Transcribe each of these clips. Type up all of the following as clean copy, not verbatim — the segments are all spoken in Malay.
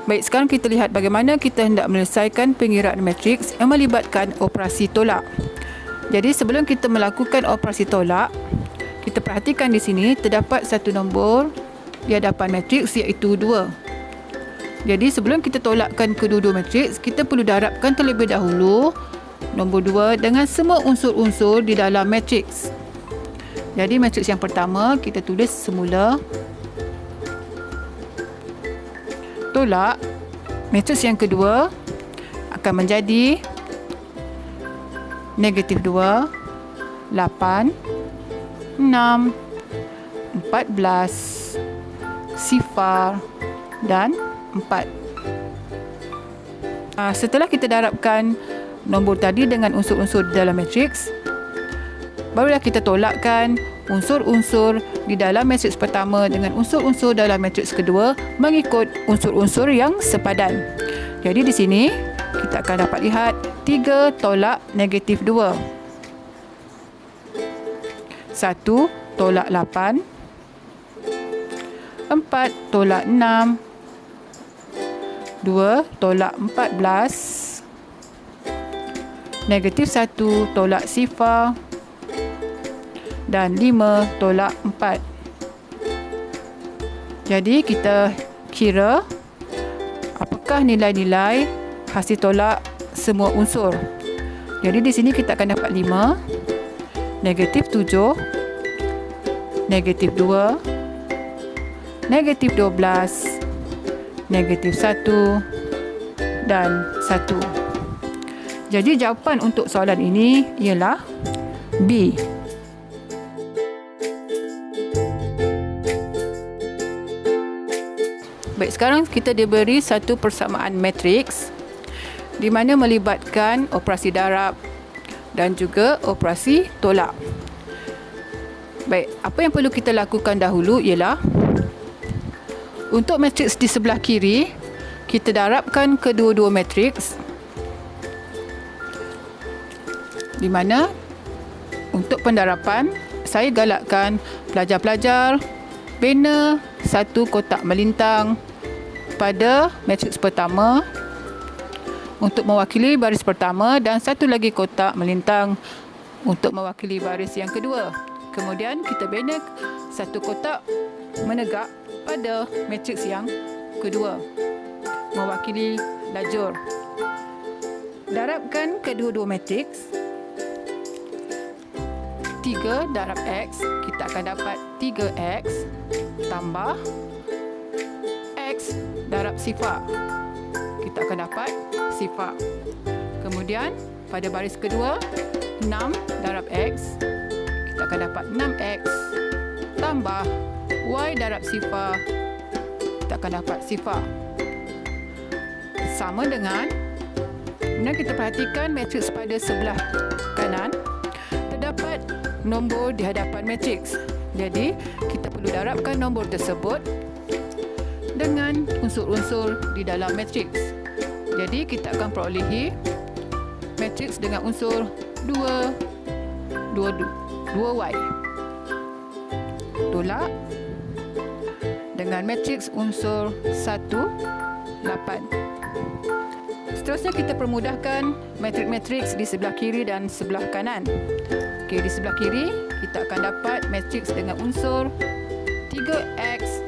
Baik, sekarang kita lihat bagaimana kita hendak menyelesaikan pengiraan matriks yang melibatkan operasi tolak. Jadi sebelum kita melakukan operasi tolak, kita perhatikan di sini terdapat satu nombor di hadapan matriks iaitu 2. Jadi sebelum kita tolakkan kedua-dua matriks, kita perlu darabkan terlebih dahulu nombor 2 dengan semua unsur-unsur di dalam matriks. Jadi matriks yang pertama kita tulis semula tolak. Matriks yang kedua akan menjadi negatif 2, 8, 6, 14, sifar dan 4. Setelah kita darabkan nombor tadi dengan unsur-unsur dalam matriks, barulah kita tolakkan unsur-unsur di dalam matriks pertama dengan unsur-unsur dalam matriks kedua mengikut unsur-unsur yang sepadan. Jadi di sini kita akan dapat lihat 3 tolak negatif 2. 1 tolak 8. 4 tolak 6. 2 tolak 14. Negatif 1 tolak sifar. Dan 5 tolak 4. Jadi kita kira apakah nilai-nilai hasil tolak semua unsur. Jadi di sini kita akan dapat 5, negatif 7, negatif 2, negatif 12, negatif 1 dan 1. Jadi jawapan untuk soalan ini ialah B. Baik, sekarang kita diberi satu persamaan matriks di mana melibatkan operasi darab dan juga operasi tolak. Baik, apa yang perlu kita lakukan dahulu ialah untuk matriks di sebelah kiri, kita darabkan kedua-dua matriks di mana untuk pendarapan saya galakkan pelajar-pelajar bina satu kotak melintang pada matriks pertama untuk mewakili baris pertama dan satu lagi kotak melintang untuk mewakili baris yang kedua. Kemudian kita bina satu kotak menegak pada matriks yang kedua mewakili lajur. Darabkan kedua-dua matriks. 3 darab X, kita akan dapat 3X tambah X darab sifar. Kita akan dapat sifar. Kemudian pada baris kedua 6 darab X, kita akan dapat 6X tambah Y darab sifar. Kita akan dapat sifar. Sama dengan, kemudian kita perhatikan matriks pada sebelah kanan terdapat nombor di hadapan matriks. Jadi kita perlu darabkan nombor tersebut dengan unsur-unsur di dalam matriks. Jadi kita akan perolehi matriks dengan unsur 2Y. Tolak dengan matriks unsur 1, 8. Seterusnya kita permudahkan matriks-matriks di sebelah kiri dan sebelah kanan. Okey, di sebelah kiri kita akan dapat matriks dengan unsur 3X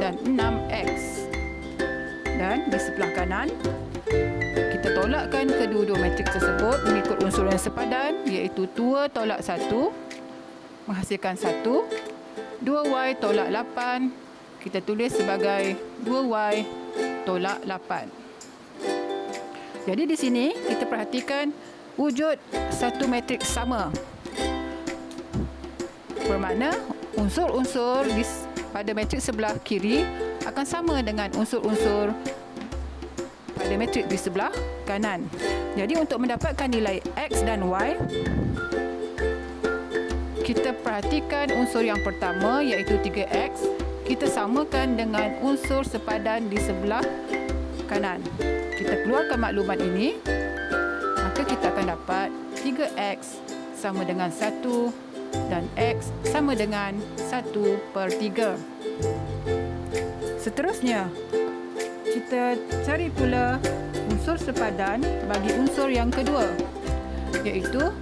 dan 6X. Dan di sebelah kanan kita tolakkan kedua-dua matriks tersebut mengikut unsur yang sepadan iaitu 2 tolak 1 menghasilkan 1. 2Y tolak 8 kita tulis sebagai 2Y tolak 8. Jadi di sini kita perhatikan wujud satu matriks sama. Bermakna unsur-unsur pada matriks sebelah kiri akan sama dengan unsur-unsur pada matriks di sebelah kanan. Jadi untuk mendapatkan nilai X dan Y, kita perhatikan unsur yang pertama iaitu 3X, kita samakan dengan unsur sepadan di sebelah kanan. Kita keluarkan maklumat ini, maka kita akan dapat 3X sama dengan 1 dan X sama dengan 1/3. Seterusnya, kita cari pula unsur sepadan bagi unsur yang kedua, iaitu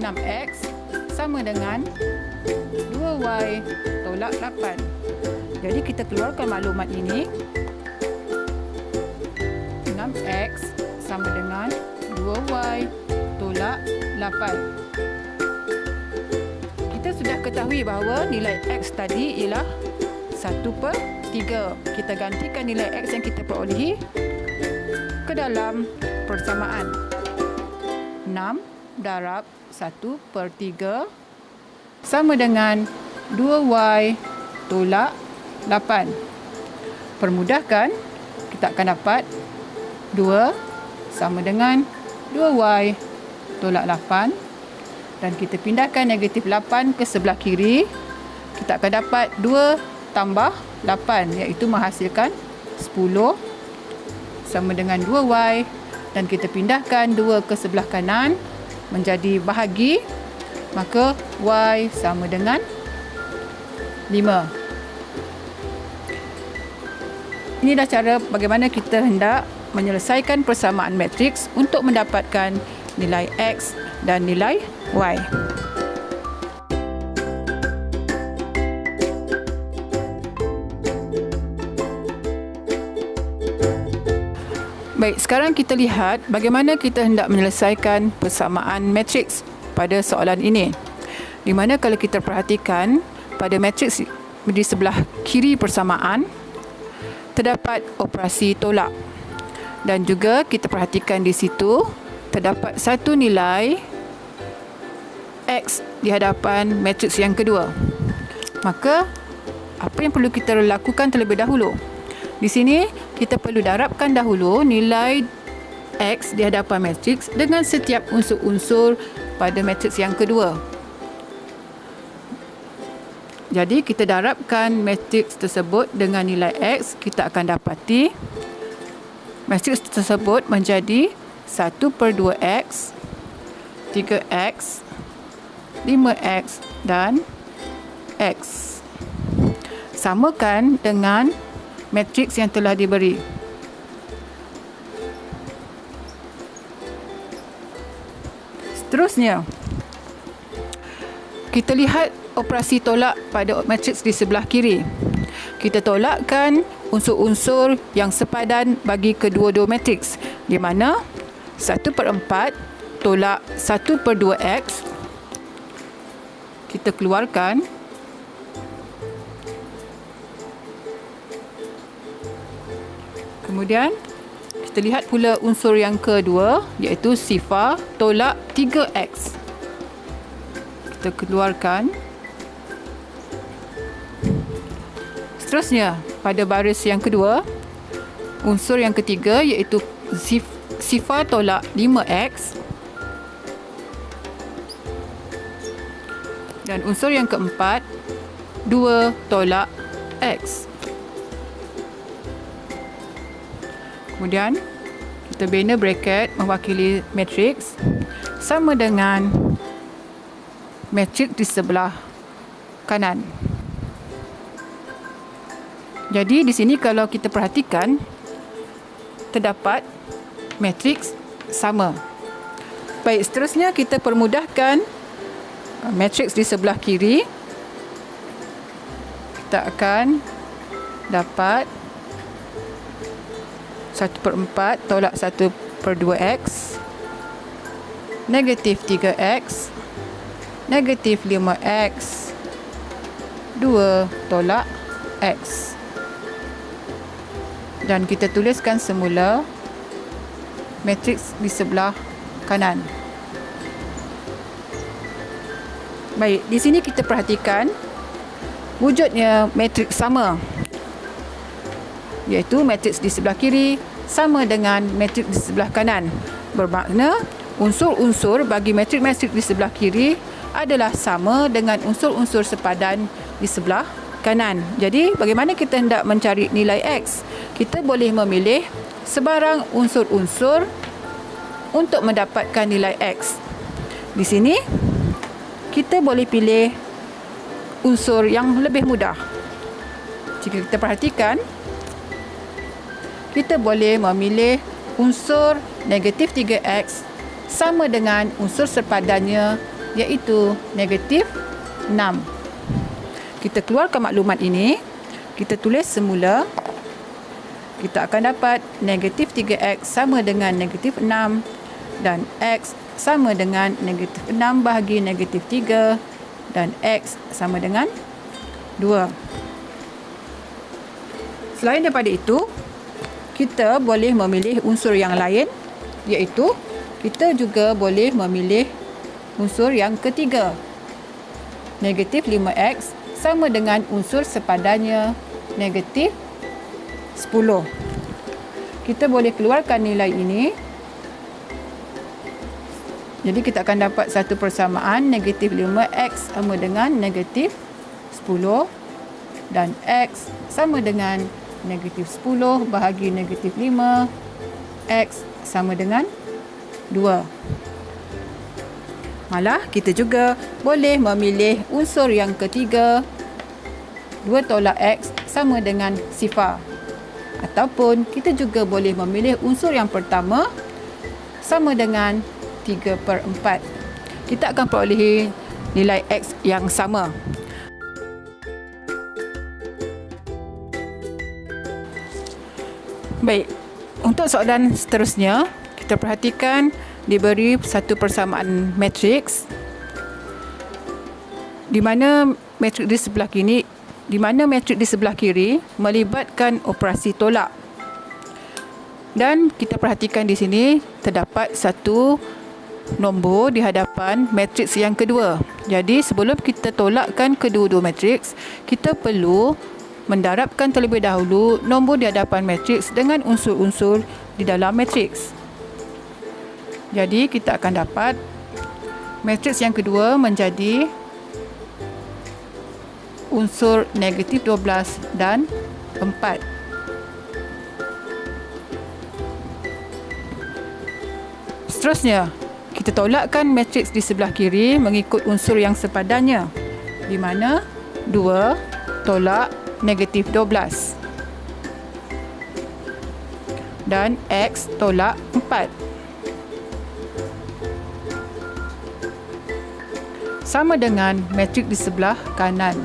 6x sama dengan 2y tolak 8. Jadi kita keluarkan maklumat ini. 6x sama dengan 2y tolak 8. Kita sudah ketahui bahawa nilai x tadi ialah 1/3. Kita gantikan nilai x yang kita perolehi ke dalam persamaan. 6 darab 1/3 sama dengan 2y tolak 8. Permudahkan, kita akan dapat 2 sama dengan 2y tolak 8. Dan kita pindahkan negatif 8 ke sebelah kiri. Kita akan dapat 2 tambah 8, iaitu menghasilkan 10 sama dengan 2y. Dan kita pindahkan 2 ke sebelah kanan menjadi bahagi. Maka y sama dengan 5. Inilah cara bagaimana kita hendak menyelesaikan persamaan matriks untuk mendapatkan nilai x dan nilai y. Baik, sekarang kita lihat bagaimana kita hendak menyelesaikan persamaan matriks pada soalan ini. Di mana kalau kita perhatikan pada matriks di sebelah kiri persamaan terdapat operasi tolak, dan juga kita perhatikan di situ terdapat satu nilai x di hadapan matriks yang kedua. Maka apa yang perlu kita lakukan terlebih dahulu? Di sini kita perlu darabkan dahulu nilai x di hadapan matriks dengan setiap unsur-unsur pada matriks yang kedua. Jadi kita darabkan matriks tersebut dengan nilai x, kita akan dapati matriks tersebut menjadi 1/2x, 3x, 5x dan x. Samakan dengan matriks yang telah diberi. Seterusnya, kita lihat operasi tolak pada matriks di sebelah kiri. Kita tolakkan unsur-unsur yang sepadan bagi kedua-dua matriks, di mana 1/4 tolak 1/2x. Kita keluarkan. Kemudian kita lihat pula unsur yang kedua, iaitu sifar tolak 3x. Kita keluarkan. Seterusnya, pada baris yang kedua, unsur yang ketiga iaitu sifar tolak 5x. Dan unsur yang keempat, 2 tolak x. Kemudian, kita bina bracket mewakili matriks sama dengan matriks di sebelah kanan. Jadi di sini kalau kita perhatikan terdapat matriks sama. Baik, seterusnya kita permudahkan matriks di sebelah kiri. Kita akan dapat 1/4 tolak 1/2x, negatif 3x, negatif 5x, 2 tolak x. Dan kita tuliskan semula matriks di sebelah kanan. Baik, di sini kita perhatikan wujudnya matriks sama, iaitu matriks di sebelah kiri sama dengan matriks di sebelah kanan. Bermakna unsur-unsur bagi matriks-matriks di sebelah kiri adalah sama dengan unsur-unsur sepadan di sebelah kanan. Jadi, bagaimana kita hendak mencari nilai x? Kita boleh memilih sebarang unsur-unsur untuk mendapatkan nilai x. Di sini, kita boleh pilih unsur yang lebih mudah. Jika kita perhatikan, kita boleh memilih unsur negatif 3x sama dengan unsur sepadannya iaitu negatif 6. Kita keluarkan maklumat ini, kita tulis semula. Kita akan dapat negatif 3x sama dengan negatif 6 dan x sama dengan negatif 6 bahagi negatif 3 dan x sama dengan 2. Selain daripada itu, kita boleh memilih unsur yang lain iaitu kita juga boleh memilih unsur yang ketiga. Negatif 5x sama dengan unsur sepadannya negatif 10. Kita boleh keluarkan nilai ini. Jadi kita akan dapat satu persamaan negatif 5x sama dengan negatif 10 dan x sama dengan negatif 10 bahagi negatif 5, x sama dengan 2. Malah kita juga boleh memilih unsur yang ketiga. 2 tolak x sama dengan sifar. Ataupun kita juga boleh memilih unsur yang pertama sama dengan 3/4. Kita akan perolehi nilai x yang sama. Baik, untuk soalan seterusnya, kita perhatikan diberi satu persamaan matriks di mana matriks di sebelah kiri melibatkan operasi tolak. Dan kita perhatikan di sini terdapat satu nombor di hadapan matriks yang kedua. Jadi sebelum kita tolakkan kedua-dua matriks, kita perlu mendarabkan terlebih dahulu nombor di hadapan matriks dengan unsur-unsur di dalam matriks. Jadi kita akan dapat matriks yang kedua menjadi unsur negatif 12 dan 4. Seterusnya, kita tolakkan matriks di sebelah kiri mengikut unsur yang sepadannya, di mana 2 tolak negatif 12 dan x tolak 4. Sama dengan matriks di sebelah kanan.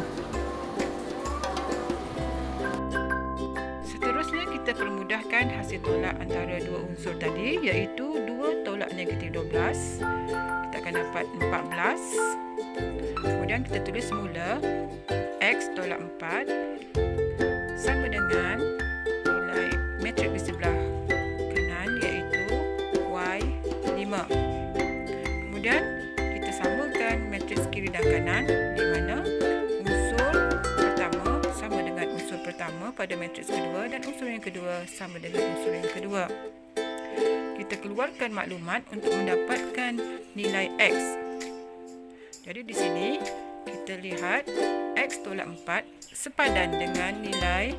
Seterusnya kita permudahkan hasil tolak antara dua unsur tadi iaitu 2 tolak negatif 12. Kita akan dapat 14. Kemudian kita tulis semula x tolak 4 sama dengan nilai matriks di sebelah kanan iaitu y 5. Kemudian kita samakan matriks kiri dan kanan di mana unsur pertama sama dengan unsur pertama pada matriks kedua dan unsur yang kedua sama dengan unsur yang kedua. Kita keluarkan maklumat untuk mendapatkan nilai x. Jadi di sini kita lihat x tolak 4 sepadan dengan nilai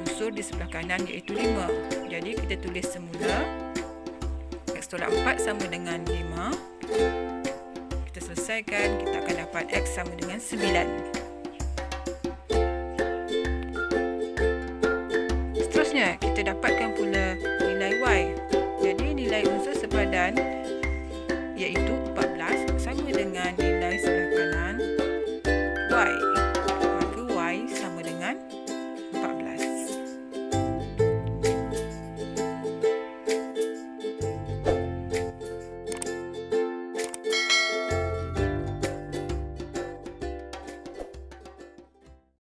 unsur di sebelah kanan iaitu 5. Jadi kita tulis semula x tolak 4 sama dengan 5. Kita selesaikan, kita akan dapat x sama dengan 9. Seterusnya, kita dapatkan pula nilai y. Jadi nilai unsur sepadan iaitu 14 sama dengan nilai 9.